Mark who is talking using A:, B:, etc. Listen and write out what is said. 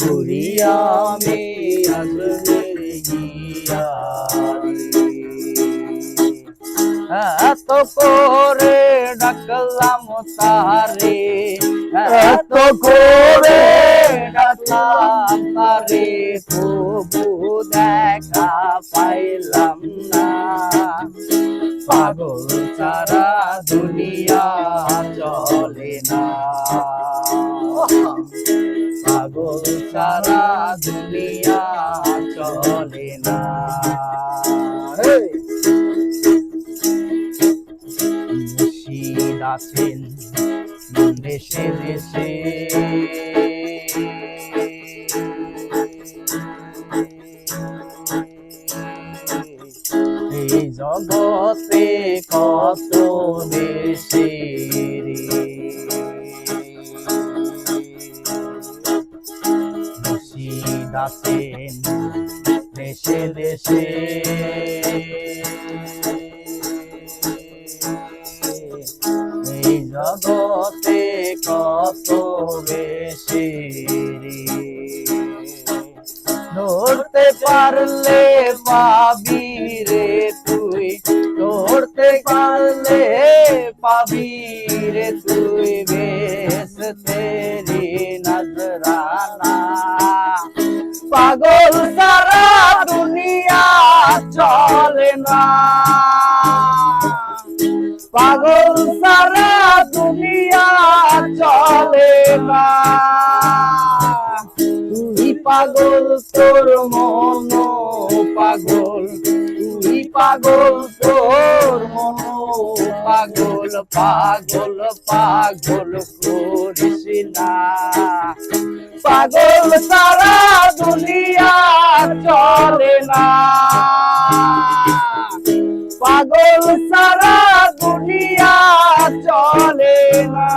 A: ঘুরিয়া আমি আজমের গিয়া এত করে ডাকলাম তারে, এত করে ডাকলাম তারে, তবু দেখা পাইলাম না। পাগল ছাড়া দুনিয়া চলে না, পাগল ছাড়া দুনিয়া চলে না। মুর্শিদ আছেন দেশে দেশে, এই জগতে কত দেশে রে। মুর্শিদ আছেন দেশে দেশে, এই জগতে কত বেশি রে। ধরতে পারলে পাবি রে তুই, ধরতে পারলে পাবি রে তুই, বেশ তেরি নজরানা। পাগল সারা দুনিয়া চলে না, পাগল সারা দুনিয়া চলে না। তুই পাগল তোর মন পাগল, তুই পাগল তোর মন পাগল, পাগল পাগল করিস না। পাগল সারা দুনিয়া চলে না, পাগল সারা দুনিয়া চলে না।